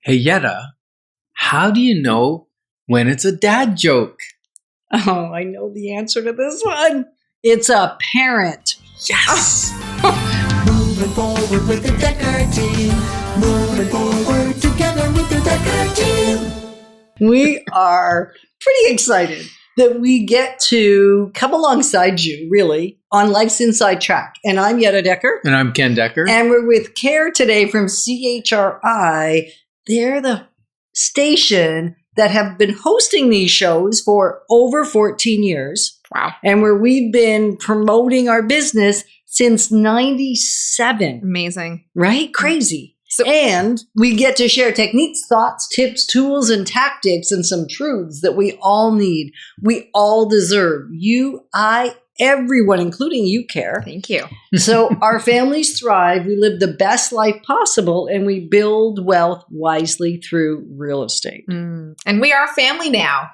Hey, Yetta, how do you know when it's a dad joke? Oh, I know the answer to this one. It's a parent. Yes! Moving forward with the Dekker Team. Moving forward together with the Dekker Team. We are pretty excited that we get to come alongside you, really, on Life's Inside Track. And I'm Yetta Dekker. And I'm Ken Dekker. And we're with Care today from CHRI. They're the station that have been hosting these shows for over 14 years. Wow. And where we've been promoting our business since 97. Amazing. Right? Crazy. So- And we get to share techniques, thoughts, tips, tools, and tactics, and some truths that we all need. We all deserve. You, I, everyone, including you, Care. Thank you. So our families thrive, we live the best life possible, and we build wealth wisely through real estate. And we are a family now,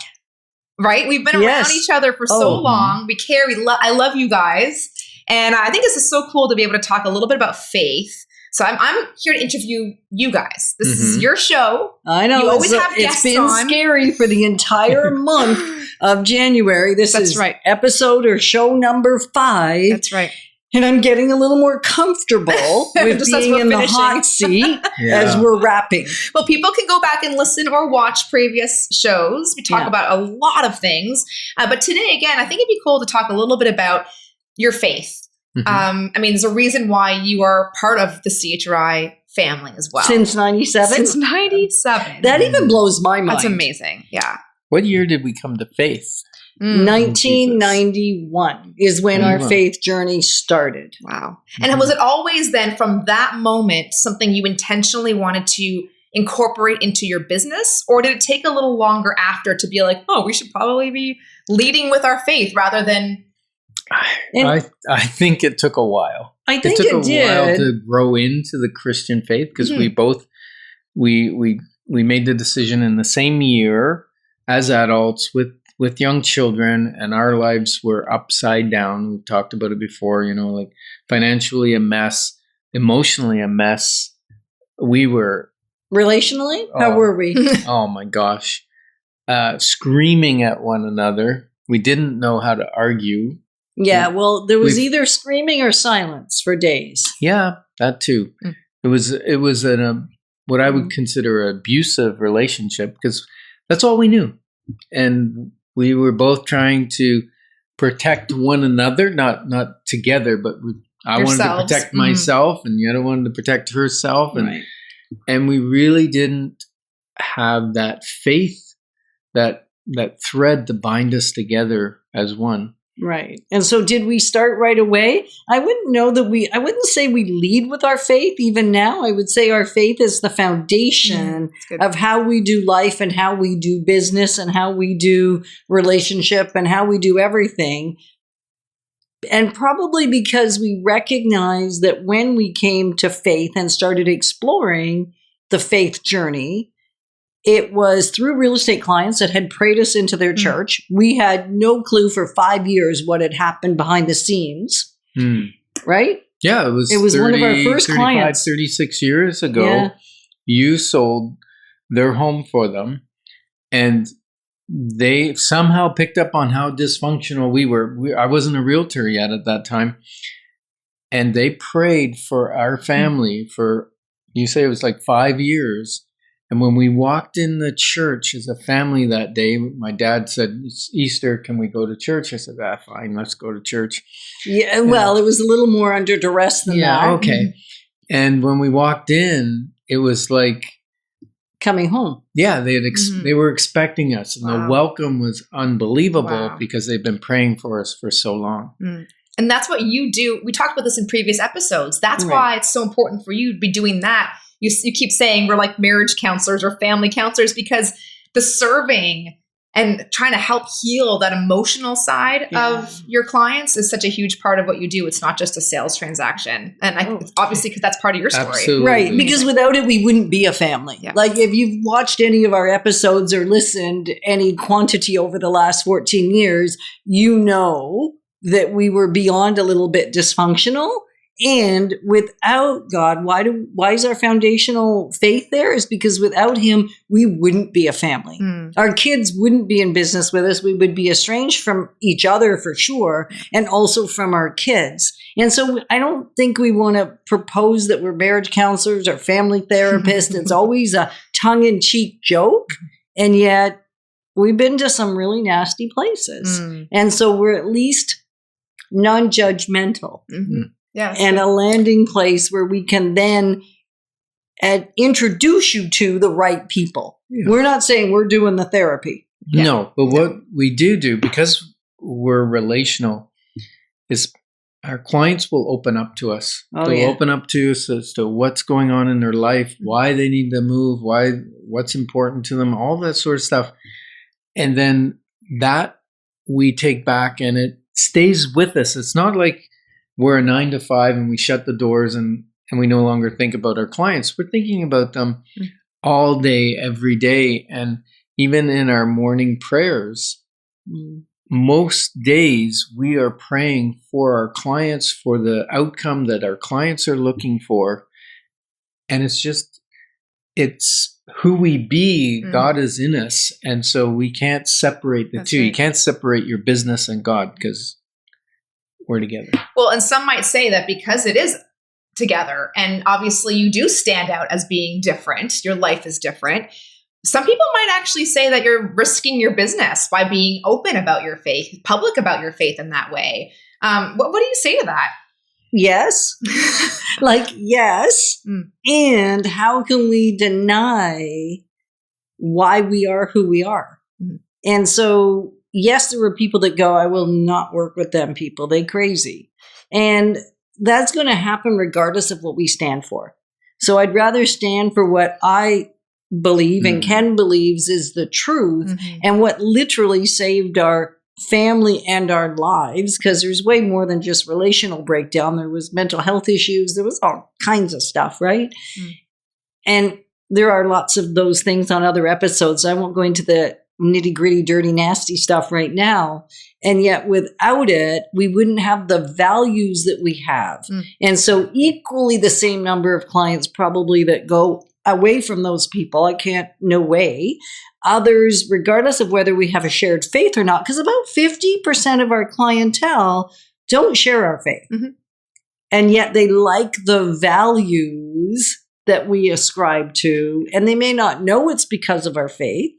right? We've been Yes. around each other for so long. We care. I love you guys. And I think this is so cool to be able to talk a little bit about faith. So I'm here to interview you guys. This is your show. I know. You always have guests It's been on. scary for the entire month of January. This That's is right. episode or show number 5. That's right. And I'm getting a little more comfortable with Just as being we're in finishing. the hot seat Yeah. as we're wrapping. Well, people can go back and listen or watch previous shows. We talk Yeah. about a lot of things. But today, again, I think it'd be cool to talk a little bit about your faith. Mhm. I mean, there's a reason why you are part of the CHRI family as well. Since 97? Since 97. That even blows my mind. That's amazing. Yeah. What year did we come to faith? 1991 is when our 91. faith journey started. Wow. And was it always then from that moment something you intentionally wanted to incorporate into your business? Or did it take a little longer after to be like, oh, we should probably be leading with our faith rather than... And I think it took a while. I think took it a while did. to grow into the Christian faith because we both we made the decision in the same year as adults with young children, and our lives were upside down. We've talked about it before, like financially a mess, emotionally a mess. We were Relationally? How Oh. were we? oh my gosh, screaming at one another. We didn't know how to argue. Yeah, well, there was We've- either screaming or silence for days. Yeah, that too. Mm. It was what I would consider an abusive relationship because that's all we knew, and we were both trying to protect one another, not together, but I wanted to Yourselves. protect myself, and Yetta wanted to protect herself, and Right. and we really didn't have that faith, that thread to bind us together as one. Right. And so did we start right away? I wouldn't say we lead with our faith even now. I would say our faith is the foundation That's good. of how we do life and how we do business and how we do relationship and how we do everything. And probably because we recognize that when we came to faith and started exploring the faith journey, it was through real estate clients that had prayed us into their church. We had no clue for 5 years what had happened behind the scenes, right? Yeah, it was one of our first 35, clients. 36 years ago. Yeah. You sold their home for them, and they somehow picked up on how dysfunctional we were. I wasn't a realtor yet at that time, and they prayed for our family for, you say it was like 5 years. And when we walked in the church as a family that day, my dad said, "It's Easter, can we go to church?" I said, fine, let's go to church. Yeah, well, it was a little more under duress than that. Okay. And when we walked in, it was like, Coming home. yeah, they were expecting us, and the Wow. welcome was unbelievable Wow. because they've been praying for us for so long. And that's what you do. We talked about this in previous episodes. That's Right. why it's so important for you to be doing that. You keep saying we're like marriage counselors or family counselors because the serving and trying to help heal that emotional side of your clients is such a huge part of what you do. It's not just a sales transaction. And it's obviously because that's part of your story. Absolutely. Right, because without it, we wouldn't be a family. Yeah. Like if you've watched any of our episodes or listened any quantity over the last 14 years, you know that we were beyond a little bit dysfunctional. And without God, why is our foundational faith there? Is because without him, we wouldn't be a family. Our kids wouldn't be in business with us. We would be estranged from each other for sure, and also from our kids. And so I don't think we want to propose that we're marriage counselors or family therapists. It's always a tongue-in-cheek joke. And yet we've been to some really nasty places. And so we're at least non-judgmental. Yes. And a landing place where we can then introduce you to the right people. Yeah. We're not saying we're doing the therapy. No, but what we do, because we're relational, is our clients will open up to us. They'll open up to us as to what's going on in their life, why they need to move, what's important to them, all that sort of stuff. And then that we take back and it stays with us. It's not like we're a 9 to 5 and we shut the doors and we no longer think about our clients. We're thinking about them all day, every day. And even in our morning prayers, most days we are praying for our clients, for the outcome that our clients are looking for. And it's who we be. God is in us. And so we can't separate the two. Right. You can't separate your business and God because we're together. Well, and some might say that because it is together, and obviously you do stand out as being different, your life is different. Some people might actually say that you're risking your business by being open about your faith, public about your faith in that way. What do you say to that? Yes. Yes. And how can we deny why we are who we are? And so, yes, there were people that go, I will not work with them people. They crazy. And that's going to happen regardless of what we stand for. So I'd rather stand for what I believe and Ken believes is the truth and what literally saved our family and our lives, because there's way more than just relational breakdown. There was mental health issues. There was all kinds of stuff, right? And there are lots of those things on other episodes. I won't go into the nitty gritty, dirty, nasty stuff right now. And yet without it, we wouldn't have the values that we have. And so equally the same number of clients probably that go away from those people. No way. Others, regardless of whether we have a shared faith or not, because about 50% of our clientele don't share our faith. And yet they like the values that we ascribe to, and they may not know it's because of our faith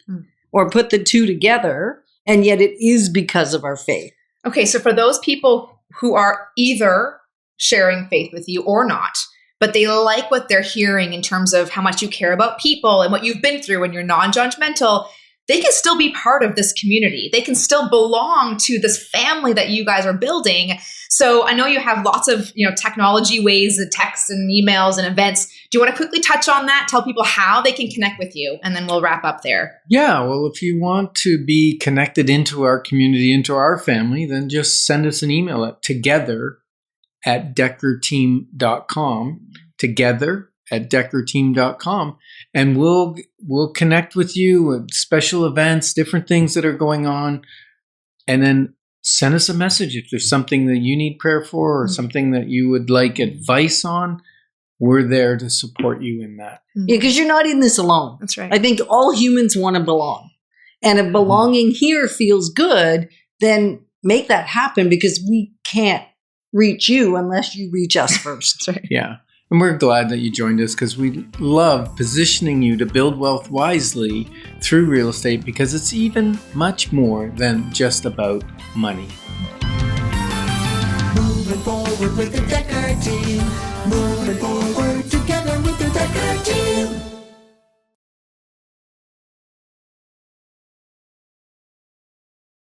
or put the two together, and yet it is because of our faith. Okay, so for those people who are either sharing faith with you or not, but they like what they're hearing in terms of how much you care about people and what you've been through and you're non-judgmental, they can still be part of this community. They can still belong to this family that you guys are building. So I know you have lots of, technology ways, the texts and emails and events. Do you want to quickly touch on that? Tell people how they can connect with you, and then we'll wrap up there. Yeah, well, if you want to be connected into our community, into our family, then just send us an email at together@dekkerteam.com, together@dekkerteam.com, and we'll connect with you with special events, different things that are going on, and then send us a message if there's something that you need prayer for or something that you would like advice on. We're there to support you in that. Yeah, because you're not in this alone. That's right. I think all humans want to belong. And if belonging here feels good, then make that happen, because we can't reach you unless you reach us first. That's right. Yeah. And we're glad that you joined us, because we love positioning you to build wealth wisely through real estate, because it's even much more than just about money. Moving forward with the Dekker Team. Moving forward together with the Dekker Team.